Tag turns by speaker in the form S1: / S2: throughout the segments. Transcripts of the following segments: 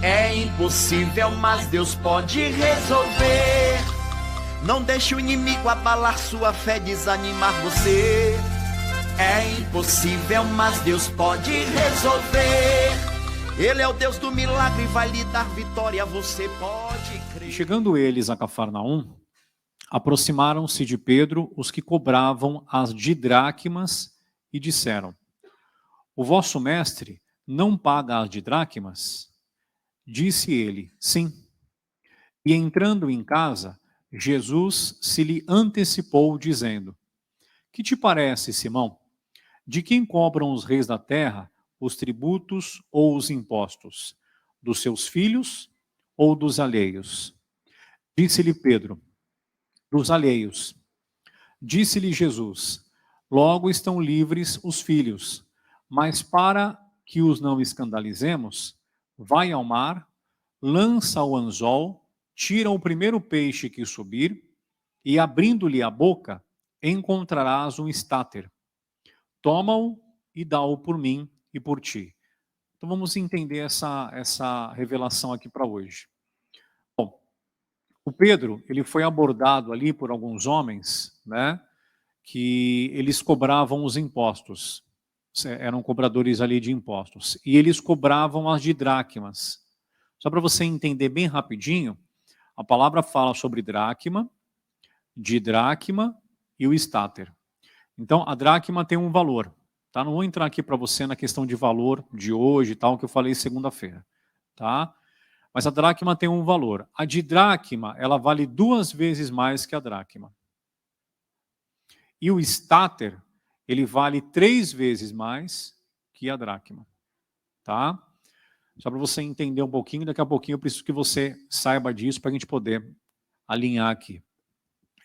S1: É impossível, mas Deus pode resolver. Não deixe o inimigo abalar sua fé, desanimar você. É impossível, mas Deus pode resolver. Ele é o Deus do milagre, vai lhe dar vitória, você pode crer.
S2: Chegando eles a Cafarnaum, aproximaram-se de Pedro os que cobravam as didraqumas e disseram: o vosso mestre não paga as didraqumas? Disse ele: sim. E entrando em casa, Jesus se lhe antecipou, dizendo: que te parece, Simão? De quem cobram os reis da terra os tributos ou os impostos? Dos seus filhos ou dos alheios? Disse-lhe Pedro: dos alheios. Disse-lhe Jesus: logo estão livres os filhos, mas para que os não escandalizemos, vai ao mar, lança o anzol, tira o primeiro peixe que subir, e abrindo-lhe a boca, encontrarás um estáter. Toma-o e dá-o por mim e por ti. Então vamos entender essa revelação aqui para hoje. Bom, o Pedro, ele foi abordado ali por alguns homens, né, que eles cobravam os impostos. Eram cobradores ali de impostos. E eles cobravam as didraqumas. Só para você entender bem rapidinho, a palavra fala sobre dracma, didraquima e o estáter. Então, a dracma tem um valor. Tá? Não vou entrar aqui para você na questão de valor de hoje e tal, que eu falei segunda-feira. Tá? Mas a dracma tem um valor. A didraquima, ela vale 2 vezes mais que a dracma. E o estáter, ele vale 3 vezes mais que a dracma. Tá? Só para você entender um pouquinho, daqui a pouquinho eu preciso que você saiba disso para a gente poder alinhar aqui.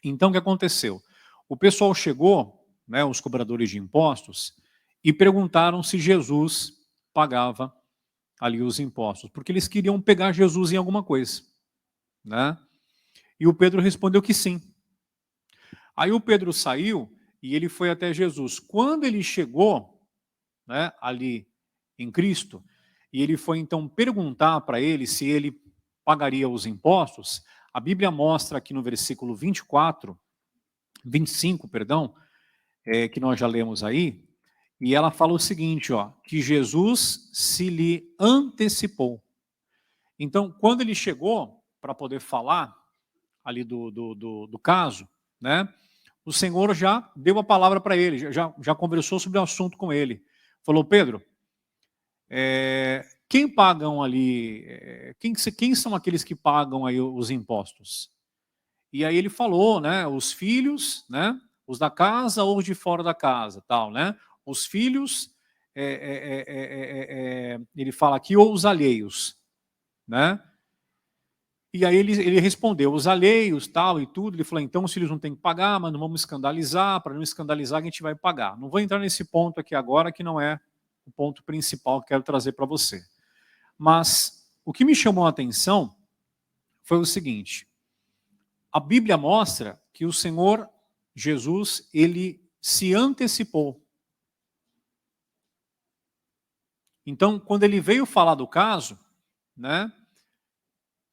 S2: Então, o que aconteceu? O pessoal chegou, né, os cobradores de impostos, e perguntaram se Jesus pagava ali os impostos, porque eles queriam pegar Jesus em alguma coisa, né? E o Pedro respondeu que sim. Aí o Pedro saiu e ele foi até Jesus. Quando ele chegou, né, ali em Cristo, e ele foi então perguntar para ele se ele pagaria os impostos, a Bíblia mostra aqui no versículo 25, perdão, que nós já lemos aí, e ela fala o seguinte, ó, que Jesus se lhe antecipou. Então, quando ele chegou para poder falar ali do caso, né, o Senhor já deu a palavra para ele, já conversou sobre o assunto com ele. Falou: Pedro, quem pagam ali, quem são aqueles que pagam aí os impostos? E aí ele falou, né, os filhos, né, os da casa ou os de fora da casa, tal, né? Os filhos, ele fala aqui, ou os alheios, né? E aí ele respondeu, os alheios, tal e tudo. Ele falou, então os filhos não têm que pagar, mas não vamos escandalizar, para não escandalizar a gente vai pagar. Não vou entrar nesse ponto aqui agora, que não é o ponto principal que quero trazer para você. Mas o que me chamou a atenção foi o seguinte: a Bíblia mostra que o Senhor Jesus, ele se antecipou. Então, quando ele veio falar do caso, né,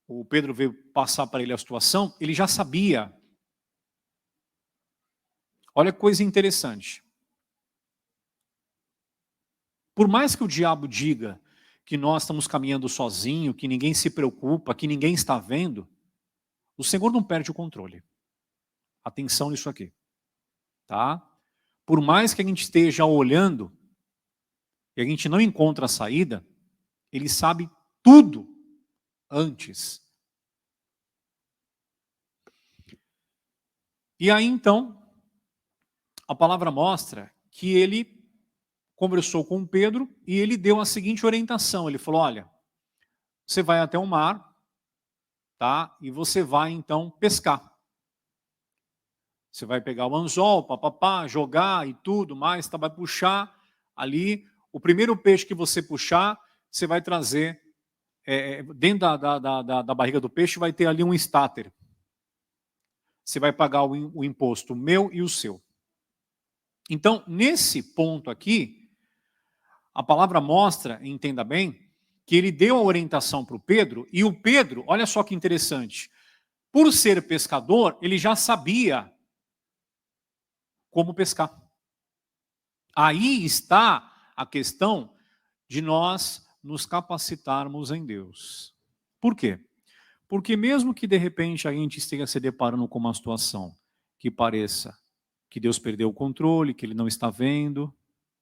S2: o Pedro veio passar para ele a situação, ele já sabia. Olha que coisa interessante. Por mais que o diabo diga que nós estamos caminhando sozinho, que ninguém se preocupa, que ninguém está vendo, o Senhor não perde o controle. Atenção nisso aqui. Tá? Por mais que a gente esteja olhando e a gente não encontra a saída, ele sabe tudo antes. E aí então, a palavra mostra que ele conversou com Pedro e ele deu a seguinte orientação. Ele falou, olha, você vai até o mar, tá? E você vai então pescar. Você vai pegar o anzol, papapá, jogar e tudo mais, tá? Vai puxar ali. O primeiro peixe que você puxar, você vai trazer, dentro da barriga do peixe vai ter ali um estáter. Você vai pagar o imposto, o meu e o seu. Então, nesse ponto aqui, a palavra mostra, entenda bem, que ele deu a orientação para o Pedro, e o Pedro, olha só que interessante, por ser pescador, ele já sabia como pescar. Aí está a questão de nós nos capacitarmos em Deus. Por quê? Porque mesmo que de repente a gente esteja se deparando com uma situação que pareça que Deus perdeu o controle, que Ele não está vendo,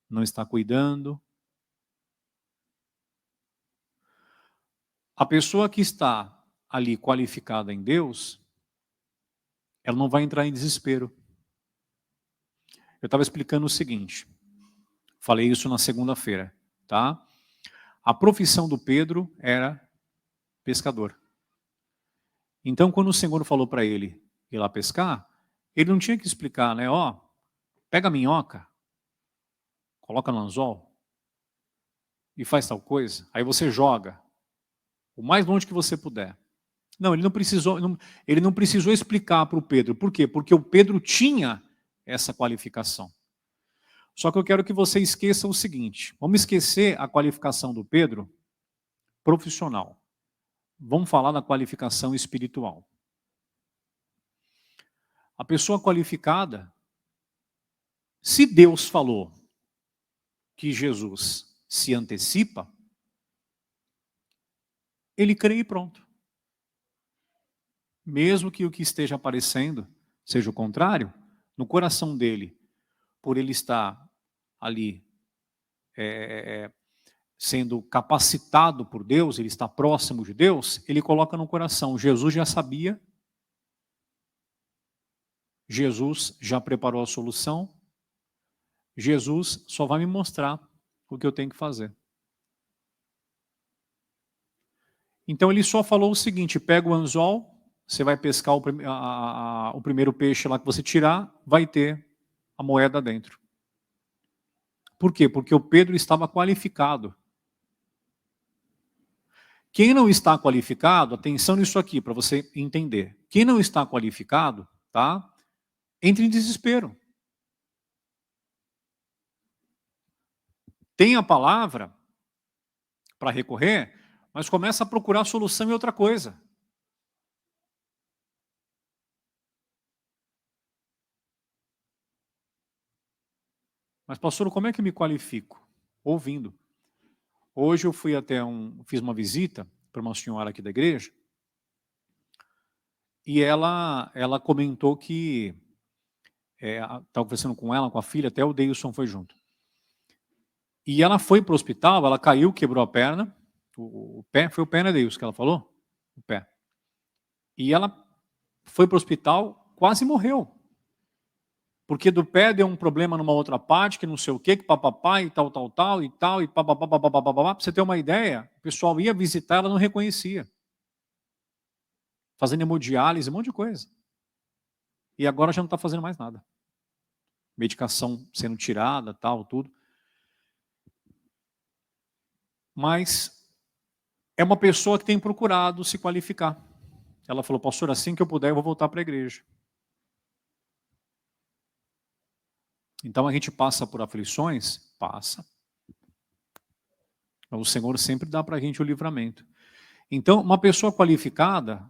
S2: não está cuidando, a pessoa que está ali qualificada em Deus, ela não vai entrar em desespero. Eu estava explicando o seguinte, falei isso na segunda-feira, tá? A profissão do Pedro era pescador. Então, quando o Senhor falou para ele ir lá pescar, ele não tinha que explicar, né? Ó, pega a minhoca, coloca no anzol e faz tal coisa. Aí você joga o mais longe que você puder. Não, ele não precisou explicar para o Pedro. Por quê? Porque o Pedro tinha essa qualificação. Só que eu quero que você esqueça o seguinte. Vamos esquecer a qualificação do Pedro profissional. Vamos falar da qualificação espiritual. A pessoa qualificada, se Deus falou que Jesus se antecipa, ele crê e pronto. Mesmo que o que esteja aparecendo seja o contrário, no coração dele, por ele estar ali sendo capacitado por Deus, ele está próximo de Deus, ele coloca no coração, Jesus já sabia, Jesus já preparou a solução, Jesus só vai me mostrar o que eu tenho que fazer. Então ele só falou o seguinte, pega o anzol, você vai pescar o primeiro peixe lá que você tirar, vai ter a moeda dentro. Por quê? Porque o Pedro estava qualificado. Quem não está qualificado, atenção nisso aqui, para você entender. Quem não está qualificado, tá? Entra em desespero. Tem a palavra para recorrer, mas começa a procurar solução em outra coisa. Mas, pastor, como é que eu me qualifico? Ouvindo. Hoje eu fui fiz uma visita para uma senhora aqui da igreja, e ela comentou que, estava conversando com ela, com a filha, até o Deilson foi junto. E ela foi para o hospital, ela caiu, quebrou a perna, o pé, foi o pé, né, Deilson, que ela falou? O pé. E ela foi para o hospital, quase morreu. Porque do pé deu um problema numa outra parte, que não sei o quê, que papapá e tal, e papapá. Para você ter uma ideia, o pessoal ia visitar, ela não reconhecia. Fazendo hemodiálise, um monte de coisa. E agora já não está fazendo mais nada. Medicação sendo tirada, tal, tudo. Mas é uma pessoa que tem procurado se qualificar. Ela falou, pastor, assim que eu puder, eu vou voltar para a igreja. Então a gente passa por aflições? Passa. Mas o Senhor sempre dá para a gente o livramento. Então, uma pessoa qualificada,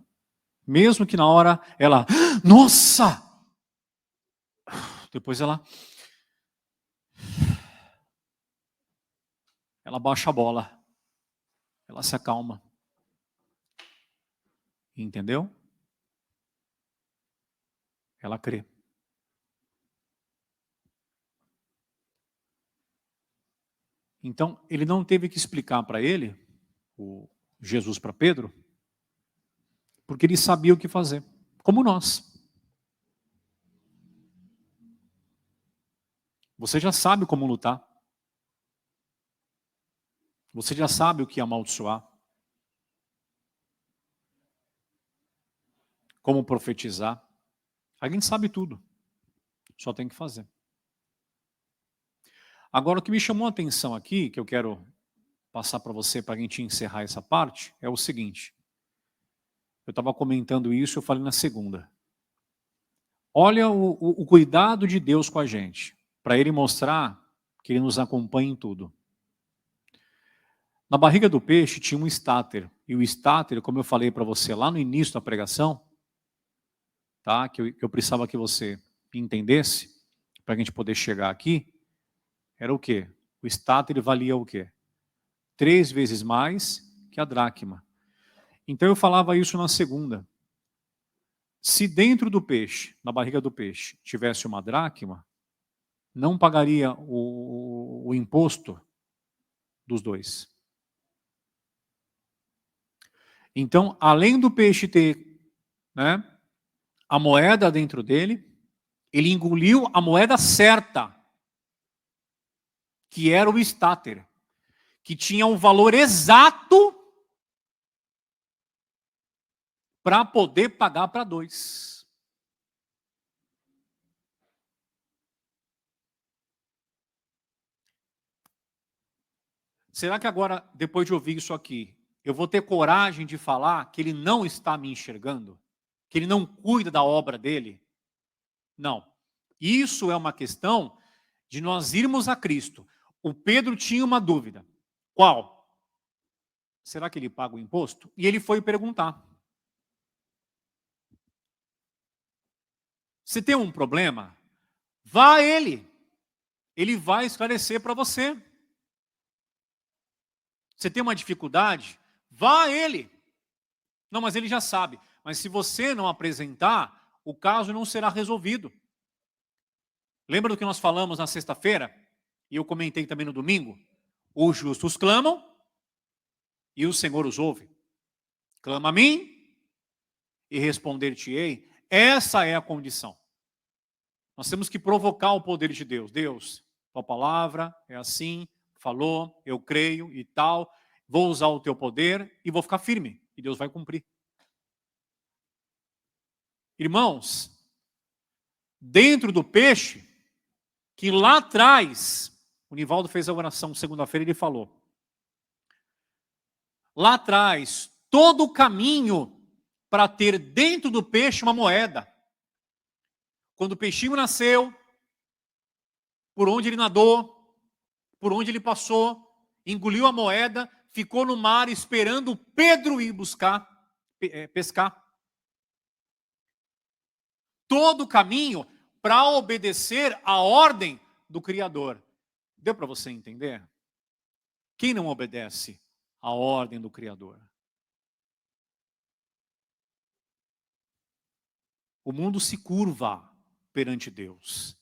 S2: mesmo que na hora ela, nossa! Depois ela baixa a bola. Ela se acalma. Entendeu? Ela crê. Então, ele não teve que explicar para ele, o Jesus para Pedro, porque ele sabia o que fazer, como nós. Você já sabe como lutar. Você já sabe o que amaldiçoar. Como profetizar. A gente sabe tudo. Só tem que fazer. Agora, o que me chamou a atenção aqui, que eu quero passar para você, para a gente encerrar essa parte, é o seguinte. Eu estava comentando isso, eu falei na segunda. Olha o cuidado de Deus com a gente, para Ele mostrar que Ele nos acompanha em tudo. Na barriga do peixe tinha um estáter. E o estáter, como eu falei para você lá no início da pregação, tá? que eu precisava que você entendesse, para a gente poder chegar aqui, era o quê? O estáter valia o quê? 3 vezes mais que a dracma. Então eu falava isso na segunda. Se dentro do peixe, na barriga do peixe, tivesse uma dracma, não pagaria o imposto dos dois. Então, além do peixe ter, né, a moeda dentro dele, ele engoliu a moeda certa, que era o estáter, que tinha um valor exato para poder pagar para 2. Será que agora, depois de ouvir isso aqui, eu vou ter coragem de falar que ele não está me enxergando? Que ele não cuida da obra dele? Não. Isso é uma questão de nós irmos a Cristo. O Pedro tinha uma dúvida. Qual? Será que ele paga o imposto? E ele foi perguntar. Se tem um problema, vá a ele. Ele vai esclarecer para você. Você tem uma dificuldade? Vá a ele. Não, mas ele já sabe. Mas se você não apresentar, o caso não será resolvido. Lembra do que nós falamos na sexta-feira? E eu comentei também no domingo? Os justos clamam e o Senhor os ouve. Clama a mim e responder-te-ei. Essa é a condição. Nós temos que provocar o poder de Deus. Deus, tua palavra é assim, falou, eu creio e tal. Vou usar o teu poder e vou ficar firme. E Deus vai cumprir. Irmãos, dentro do peixe, que lá atrás, o Nivaldo fez a oração segunda-feira, ele falou, lá atrás, todo o caminho para ter dentro do peixe uma moeda. Quando o peixinho nasceu, por onde ele nadou, por onde ele passou, engoliu a moeda, ficou no mar esperando Pedro ir pescar. Todo o caminho para obedecer à ordem do Criador. Deu para você entender? Quem não obedece à ordem do Criador? O mundo se curva perante Deus.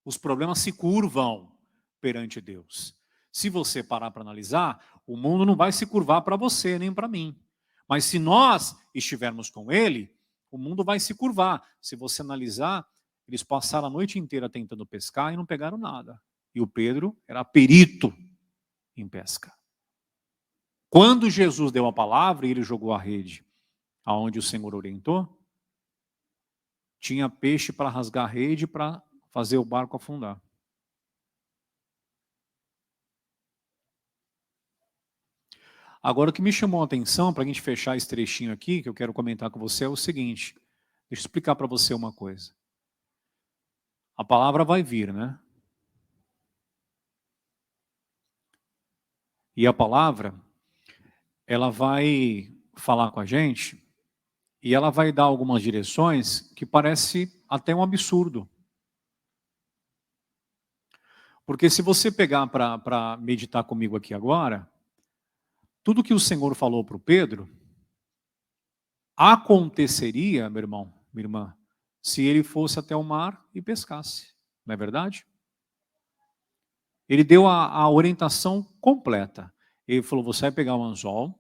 S2: Os problemas se curvam perante Deus. Se você parar para analisar, o mundo não vai se curvar para você nem para mim. Mas se nós estivermos com Ele, o mundo vai se curvar. Se você analisar, eles passaram a noite inteira tentando pescar e não pegaram nada. E o Pedro era perito em pesca. Quando Jesus deu a palavra e ele jogou a rede aonde o Senhor orientou, tinha peixe para rasgar a rede para fazer o barco afundar. Agora, o que me chamou a atenção, para a gente fechar esse trechinho aqui, que eu quero comentar com você, é o seguinte. Deixa eu explicar para você uma coisa. A palavra vai vir, né? E a palavra, ela vai falar com a gente e ela vai dar algumas direções que parece até um absurdo. Porque se você pegar para meditar comigo aqui agora, tudo que o Senhor falou para o Pedro aconteceria, meu irmão, minha irmã, se ele fosse até o mar e pescasse. Não é verdade? Ele deu a orientação completa. Ele falou, você vai pegar o anzol,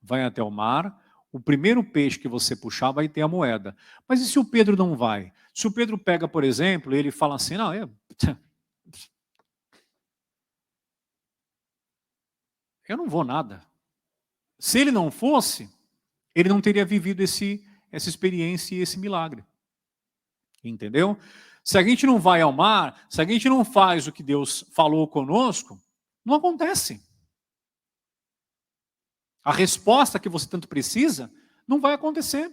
S2: vai até o mar, o primeiro peixe que você puxar vai ter a moeda. Mas e se o Pedro não vai? Se o Pedro pega, por exemplo, e ele fala assim, não, eu não vou nada. Se ele não fosse, ele não teria vivido essa experiência e esse milagre. Entendeu? Se a gente não vai ao mar, se a gente não faz o que Deus falou conosco, não acontece. A resposta que você tanto precisa não vai acontecer.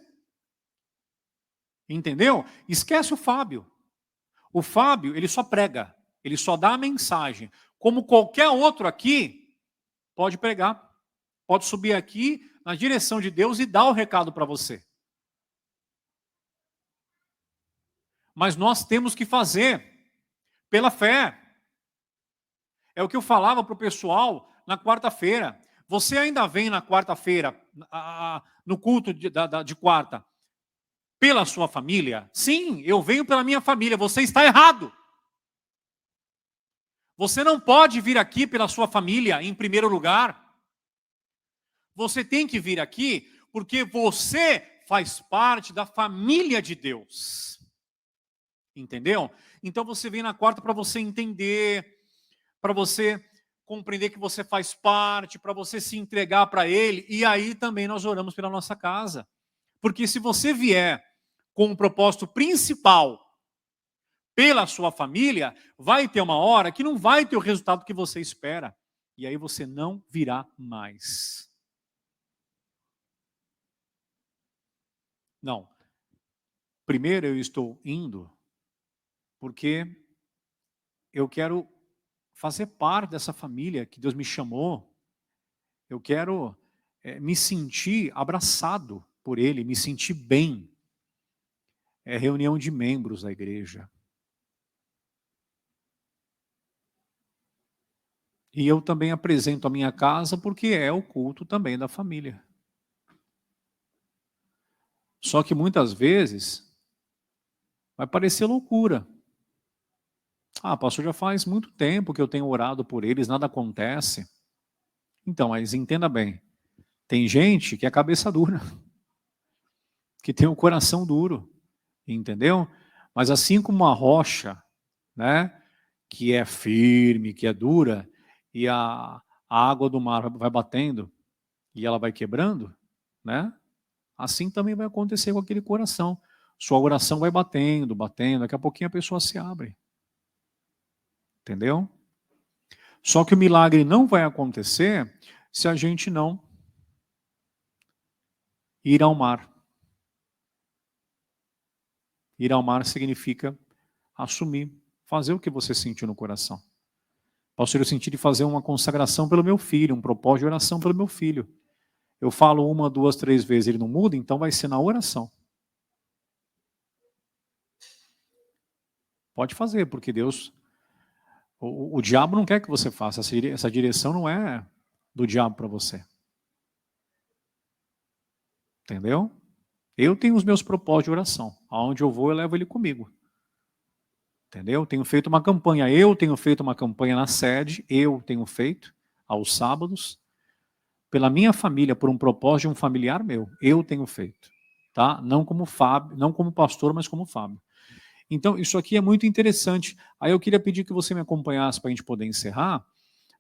S2: Entendeu? Esquece o Fábio. O Fábio, ele só prega, ele só dá a mensagem. Como qualquer outro aqui, pode pregar, pode subir aqui na direção de Deus e dar o recado para você. Mas nós temos que fazer pela fé. É o que eu falava para o pessoal na quarta-feira. Você ainda vem na quarta-feira, no culto de quarta, pela sua família? Sim, eu venho pela minha família. Você está errado. Você não pode vir aqui pela sua família em primeiro lugar. Você tem que vir aqui porque você faz parte da família de Deus. Entendeu? Então você vem na quarta para você entender, para você compreender que você faz parte, para você se entregar para Ele, e aí também nós oramos pela nossa casa. Porque se você vier com um propósito principal pela sua família, vai ter uma hora que não vai ter o resultado que você espera. E aí você não virá mais. Não. Primeiro eu estou indo porque eu quero fazer parte dessa família que Deus me chamou. Eu quero me sentir abraçado por Ele, me sentir bem. É reunião de membros da igreja. E eu também apresento a minha casa porque é o culto também da família. Só que muitas vezes vai parecer loucura. Ah, pastor, já faz muito tempo que eu tenho orado por eles, nada acontece. Então, mas entenda bem, tem gente que é cabeça dura, que tem um coração duro, entendeu? Mas assim como uma rocha, né, que é firme, que é dura, e a água do mar vai batendo e ela vai quebrando, né? Assim também vai acontecer com aquele coração. Sua oração vai batendo, batendo, daqui a pouquinho a pessoa se abre. Entendeu? Só que o milagre não vai acontecer se a gente não ir ao mar. Ir ao mar significa assumir, fazer o que você sentiu no coração. Pastor, eu senti de fazer uma consagração pelo meu filho, um propósito de oração pelo meu filho. Eu falo 1, 2, 3 vezes, ele não muda, então vai ser na oração. Pode fazer, porque Deus... O diabo não quer que você faça. Essa direção não é do diabo para você. Entendeu? Eu tenho os meus propósitos de oração. Aonde eu vou, eu levo ele comigo. Entendeu? Tenho feito uma campanha. Eu tenho feito uma campanha na sede. Eu tenho feito aos sábados. Pela minha família, por um propósito de um familiar meu. Eu tenho feito. Tá? Não como Fábio, não como pastor, mas como Fábio. Então, isso aqui é muito interessante. Aí eu queria pedir que você me acompanhasse para a gente poder encerrar,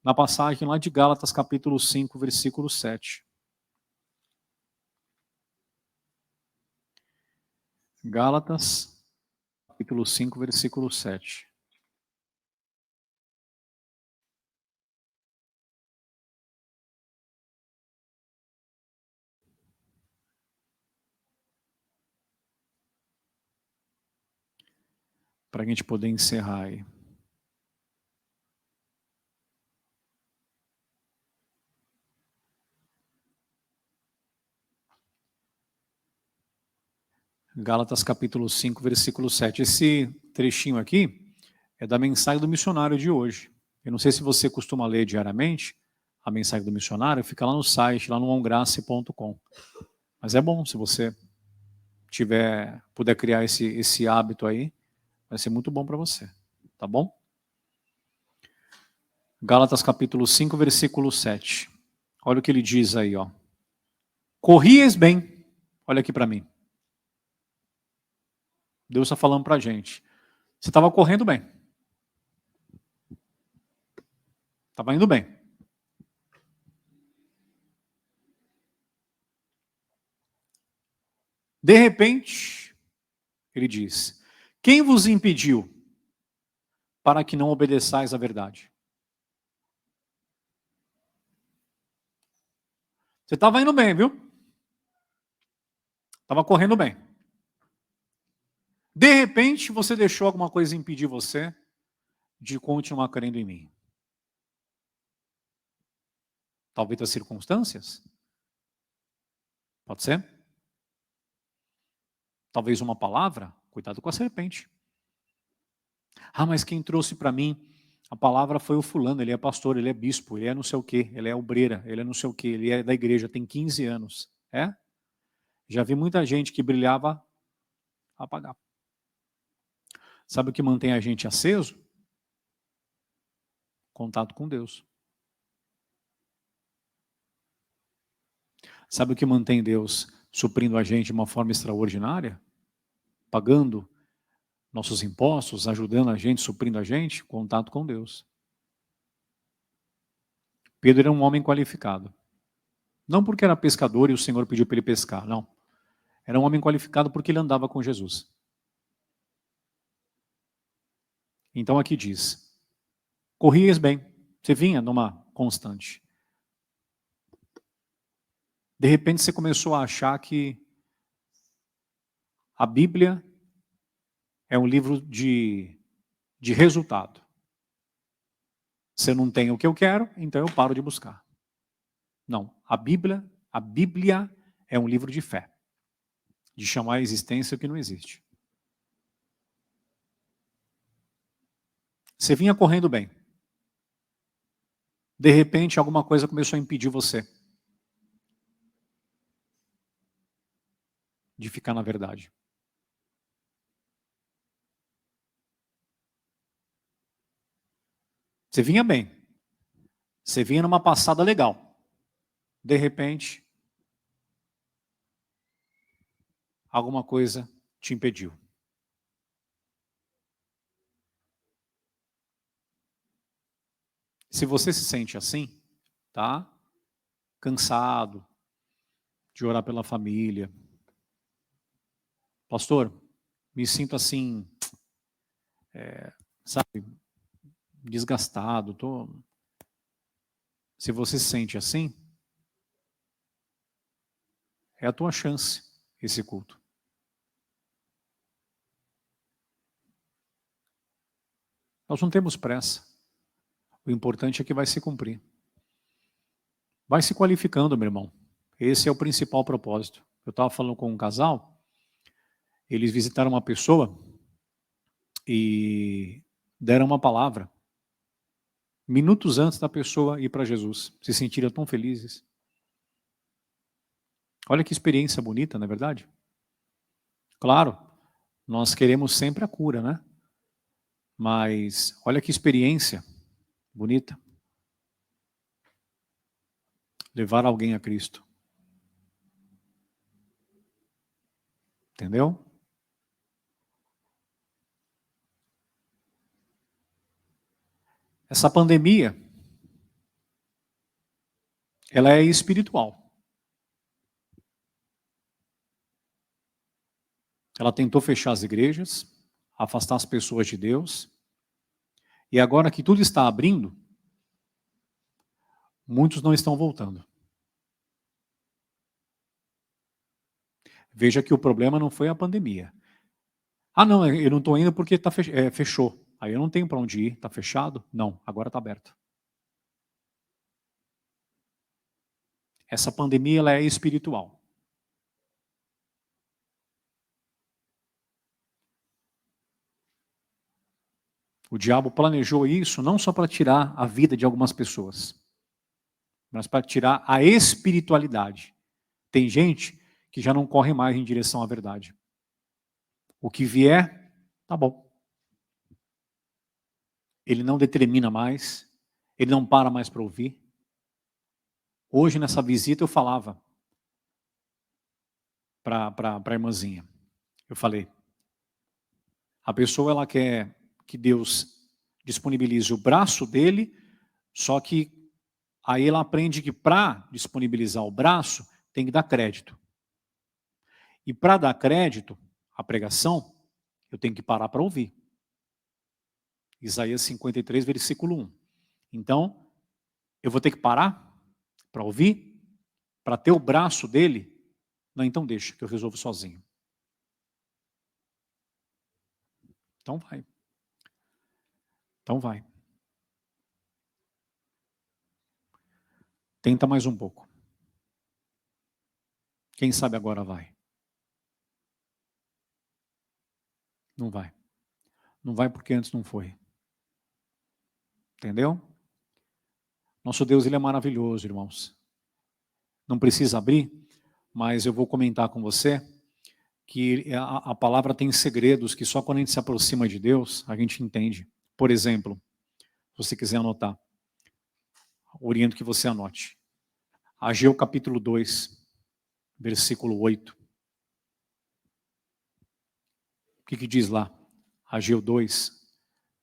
S2: na passagem lá de Gálatas, capítulo 5, versículo 7. Gálatas, capítulo 5, versículo 7. Para a gente poder encerrar aí. Gálatas capítulo 5, versículo 7. Esse trechinho aqui é da mensagem do missionário de hoje. Eu não sei se você costuma ler diariamente a mensagem do missionário, fica lá no site, lá no ongrace.com. Mas é bom, se você puder criar esse hábito aí, vai ser muito bom para você, tá bom? Gálatas capítulo 5, versículo 7. Olha o que ele diz aí, ó. Corrieis bem. Olha aqui para mim. Deus está falando para a gente. Você estava correndo bem. Estava indo bem. De repente, ele diz, quem vos impediu para que não obedeçais à verdade? Você estava indo bem, viu? Estava correndo bem. De repente, você deixou alguma coisa impedir você de continuar crendo em mim. Talvez das circunstâncias? Pode ser? Talvez uma palavra? Cuidado com a serpente. Ah, mas quem trouxe para mim a palavra foi o fulano, ele é pastor, ele é bispo, ele é não sei o quê, ele é obreira, ele é não sei o quê, ele é da igreja, tem 15 anos. É? Já vi muita gente que brilhava a apagar. Sabe o que mantém a gente aceso? Contato com Deus. Sabe o que mantém Deus suprindo a gente de uma forma extraordinária? Pagando nossos impostos, ajudando a gente, suprindo a gente? Contato com Deus. Pedro era um homem qualificado. Não porque era pescador e o Senhor pediu para ele pescar, não. Era um homem qualificado porque ele andava com Jesus. Então aqui diz, corrias bem, você vinha numa constante. De repente você começou a achar que a Bíblia é um livro de resultado. Se eu não tenho o que eu quero, então eu paro de buscar. Não, a Bíblia é um livro de fé, de chamar a existência o que não existe. Você vinha correndo bem. De repente, alguma coisa começou a impedir você de ficar na verdade. Você vinha bem. Você vinha numa passada legal. De repente, alguma coisa te impediu. Se você se sente assim, tá? Cansado de orar pela família. Pastor, me sinto assim, sabe, desgastado. Se você se sente assim, é a tua chance, esse culto. Nós não temos pressa. O importante é que vai se cumprir. Vai se qualificando, meu irmão. Esse é o principal propósito. Eu estava falando com um casal, eles visitaram uma pessoa e deram uma palavra minutos antes da pessoa ir para Jesus. Se sentiram tão felizes. Olha que experiência bonita, não é verdade? Claro, nós queremos sempre a cura, né? Mas olha que experiência bonita. Levar alguém a Cristo. Entendeu? Essa pandemia, ela é espiritual. Ela tentou fechar as igrejas, afastar as pessoas de Deus. E agora que tudo está abrindo, muitos não estão voltando. Veja que o problema não foi a pandemia. Ah, não, eu não estou indo porque fechou. Aí eu não tenho para onde ir, está fechado? Não, agora está aberto. Essa pandemia ela é espiritual. O diabo planejou isso não só para tirar a vida de algumas pessoas, mas para tirar a espiritualidade. Tem gente que já não corre mais em direção à verdade. O que vier, tá bom. Ele não determina mais, ele não para mais para ouvir. Hoje, nessa visita, eu falava para a irmãzinha. Eu falei, a pessoa ela quer que Deus disponibilize o braço dele, só que aí ela aprende que para disponibilizar o braço, tem que dar crédito. E para dar crédito à pregação, eu tenho que parar para ouvir. Isaías 53, versículo 1. Então, eu vou ter que parar para ouvir, para ter o braço dele. Não, então deixa, que eu resolvo sozinho. Então vai. Então vai. Tenta mais um pouco. Quem sabe agora vai. Não vai. Não vai porque antes não foi. Entendeu? Nosso Deus, ele é maravilhoso, irmãos. Não precisa abrir, mas eu vou comentar com você que a palavra tem segredos que só quando a gente se aproxima de Deus, a gente entende. Por exemplo, se você quiser anotar, oriento que você anote. Ageu capítulo 2, versículo 8. O que diz lá? Ageu 2,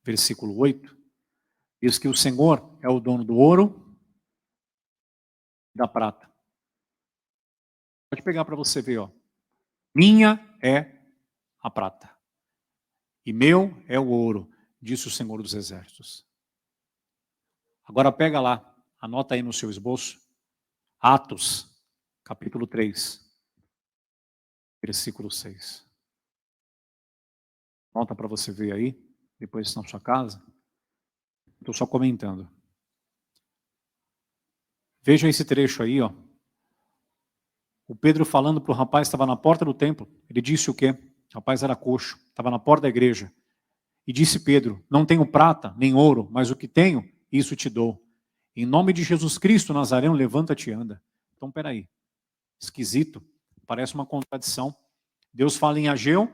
S2: versículo 8. Diz que o Senhor é o dono do ouro e da prata. Pode pegar para você ver, ó. Minha é a prata e meu é o ouro, disse o Senhor dos Exércitos. Agora pega lá, anota aí no seu esboço, Atos, capítulo 3, versículo 6. Anota para você ver aí, depois na sua casa. Estou só comentando. Veja esse trecho aí, ó. O Pedro falando para o rapaz, estava na porta do templo. Ele disse o quê? O rapaz era coxo, estava na porta da igreja. E disse Pedro, não tenho prata, nem ouro, mas o que tenho, isso te dou. Em nome de Jesus Cristo Nazareno, levanta-te e anda. Então, peraí. Esquisito. Parece uma contradição. Deus fala em Ageu,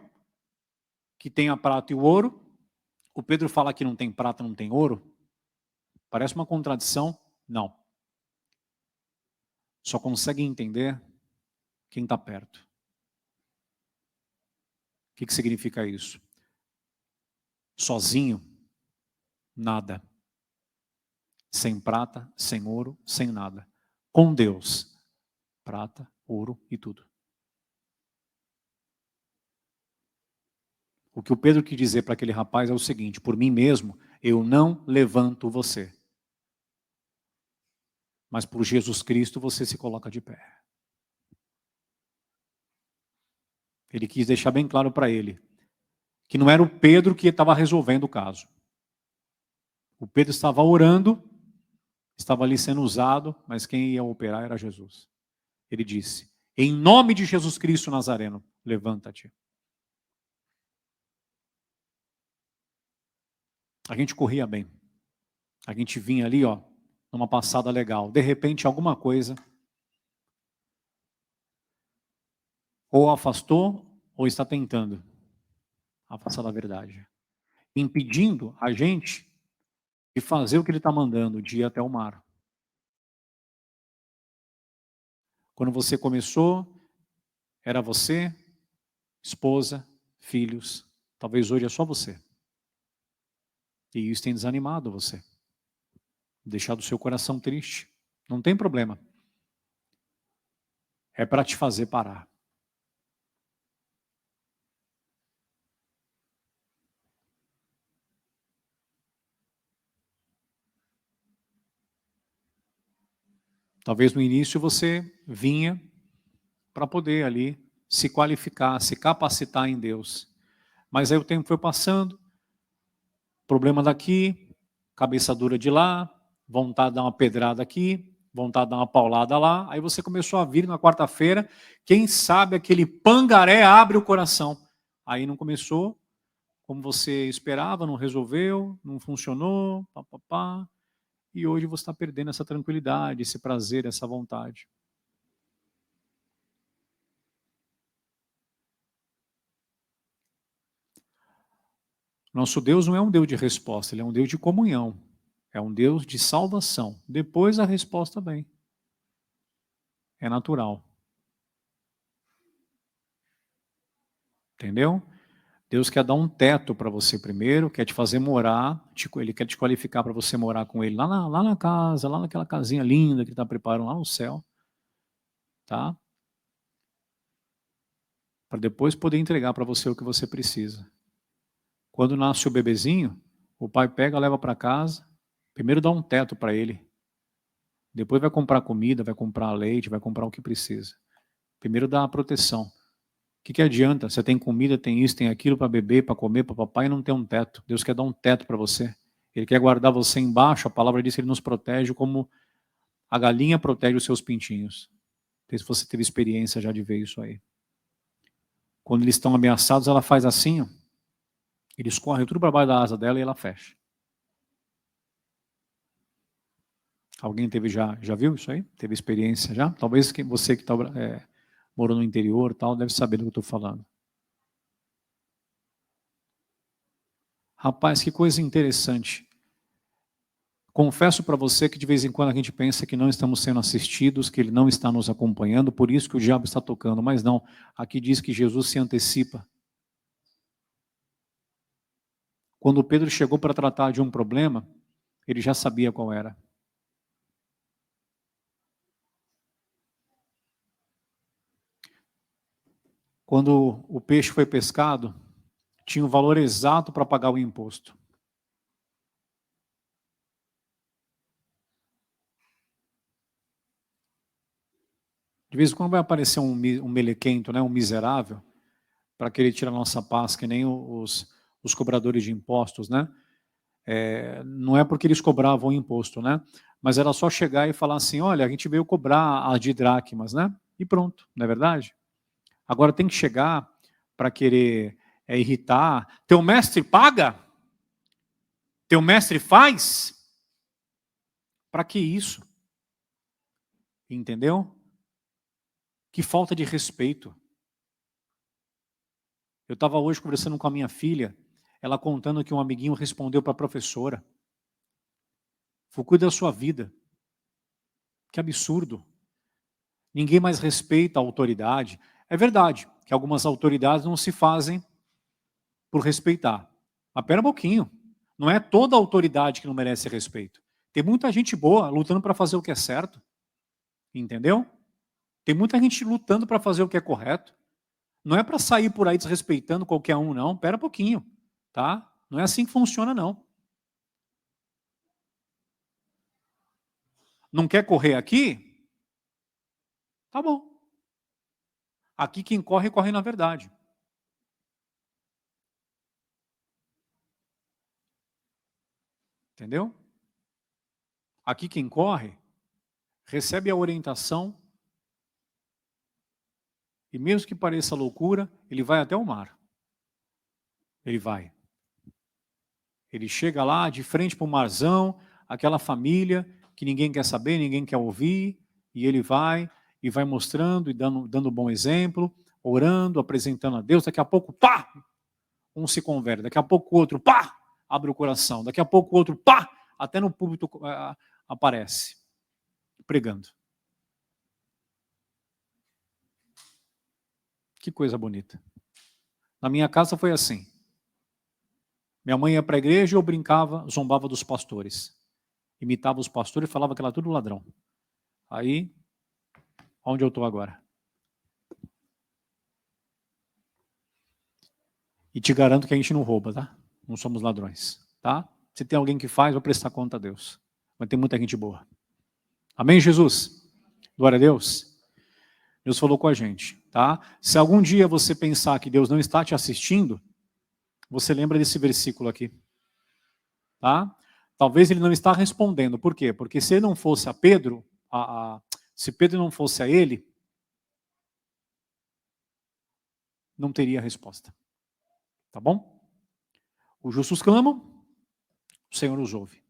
S2: que tem a prata e o ouro. O Pedro fala que não tem prata, não tem ouro. Parece uma contradição? Não. Só consegue entender quem está perto. O que significa isso? Sozinho, nada. Sem prata, sem ouro, sem nada. Com Deus, prata, ouro e tudo. O que o Pedro quis dizer para aquele rapaz é o seguinte: por mim mesmo, eu não levanto você. Mas por Jesus Cristo você se coloca de pé. Ele quis deixar bem claro para ele que não era o Pedro que estava resolvendo o caso. O Pedro estava orando, estava ali sendo usado, mas quem ia operar era Jesus. Ele disse, em nome de Jesus Cristo Nazareno, levanta-te. A gente corria bem. A gente vinha ali, ó, numa passada legal. De repente, alguma coisa ou afastou ou está tentando afastar da verdade, impedindo a gente de fazer o que ele está mandando, de ir até o mar. Quando você começou, era você, esposa, filhos. Talvez hoje é só você. E isso tem desanimado você. Deixado o seu coração triste. Não tem problema. É para te fazer parar. Talvez no início você vinha para poder ali se qualificar, se capacitar em Deus. Mas aí o tempo foi passando, problema daqui, cabeça dura de lá, vontade de dar uma pedrada aqui, vontade de dar uma paulada lá. Aí você começou a vir na quarta-feira, quem sabe aquele pangaré abre o coração. Aí não começou como você esperava, não resolveu, não funcionou, papapá. E hoje você está perdendo essa tranquilidade, esse prazer, essa vontade. Nosso Deus não é um Deus de resposta, ele é um Deus de comunhão. É um Deus de salvação. Depois a resposta vem. É natural. Entendeu? Deus quer dar um teto para você primeiro, quer te fazer morar, ele quer te qualificar para você morar com ele lá na casa, lá naquela casinha linda que ele está preparando lá no céu. Tá? Para depois poder entregar para você o que você precisa. Quando nasce o bebezinho, o pai pega, leva para casa, primeiro dá um teto para ele. Depois vai comprar comida, vai comprar leite, vai comprar o que precisa. Primeiro dá a proteção. O que adianta? Você tem comida, tem isso, tem aquilo para beber, para comer, para papai, e não tem um teto. Deus quer dar um teto para você. Ele quer guardar você embaixo. A palavra diz que ele nos protege como A galinha protege os seus pintinhos. Não sei se você teve experiência já de ver isso aí. Quando eles estão ameaçados, ela faz assim, ó. Eles correm tudo para baixo da asa dela e ela fecha. Alguém já viu isso aí? Teve experiência já? Talvez você que morou no interior tal, deve saber do que eu estou falando. Rapaz, que coisa interessante. Confesso para você que de vez em quando a gente pensa que não estamos sendo assistidos, que ele não está nos acompanhando, por isso que o diabo está tocando, mas não. Aqui diz que Jesus se antecipa. Quando Pedro chegou para tratar de um problema, ele já sabia qual era. Quando o peixe foi pescado, tinha o valor exato para pagar o imposto. De vez em quando vai aparecer um melequento, né, um miserável, para querer tirar nossa paz, que nem os cobradores de impostos, né? Não é porque eles cobravam o imposto, né? Mas era só chegar e falar assim, olha, a gente veio cobrar as dracmas, né? E pronto, não é verdade? Agora tem que chegar para querer irritar. Teu mestre paga? Teu mestre faz? Para que isso? Entendeu? Que falta de respeito. Eu estava hoje conversando com a minha filha, ela contando que um amiguinho respondeu para a professora. Cuida da sua vida. Que absurdo. Ninguém mais respeita a autoridade. É verdade que algumas autoridades não se fazem por respeitar. Mas pera um pouquinho. Não é toda autoridade que não merece respeito. Tem muita gente boa lutando para fazer o que é certo. Entendeu? Tem muita gente lutando para fazer o que é correto. Não é para sair por aí desrespeitando qualquer um, não. Pera um pouquinho, tá? Não é assim que funciona, não. Não quer correr aqui? Tá bom. Aqui quem corre, corre na verdade. Entendeu? Aqui quem corre, recebe a orientação. E mesmo que pareça loucura, ele vai até o mar. Ele vai. Ele chega lá de frente para o marzão, aquela família que ninguém quer saber, ninguém quer ouvir, e ele vai e vai mostrando e dando bom exemplo, orando, apresentando a Deus. Daqui a pouco, pá! Um se converte. Daqui a pouco o outro, pá! Abre o coração. Daqui a pouco o outro, pá! Até no púlpito aparece, pregando. Que coisa bonita. Na minha casa foi assim. Minha mãe ia para a igreja e eu brincava, zombava dos pastores. Imitava os pastores e falava que era tudo ladrão. Aí, onde eu estou agora? E te garanto que a gente não rouba, tá? Não somos ladrões, tá? Se tem alguém que faz, vou prestar conta a Deus. Mas tem muita gente boa. Amém, Jesus? Glória a Deus. Deus falou com a gente, tá? Se algum dia você pensar que Deus não está te assistindo, você lembra desse versículo aqui, tá? Talvez ele não está respondendo. Por quê? Porque se ele não fosse a Pedro, se Pedro não fosse a ele, não teria resposta. Tá bom? Os justos clamam, o Senhor os ouve.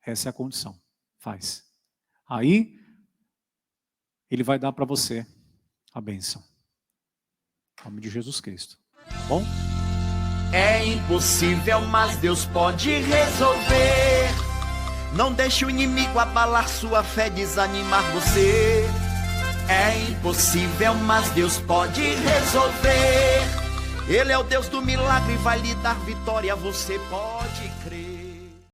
S2: Essa é a condição. Faz. Aí, ele vai dar para você a bênção. Em nome de Jesus Cristo. Tá bom?
S1: É impossível, mas Deus pode resolver. Não deixe o inimigo abalar sua fé, desanimar você. É impossível, mas Deus pode resolver. Ele é o Deus do milagre, vai lhe dar vitória, você pode crer.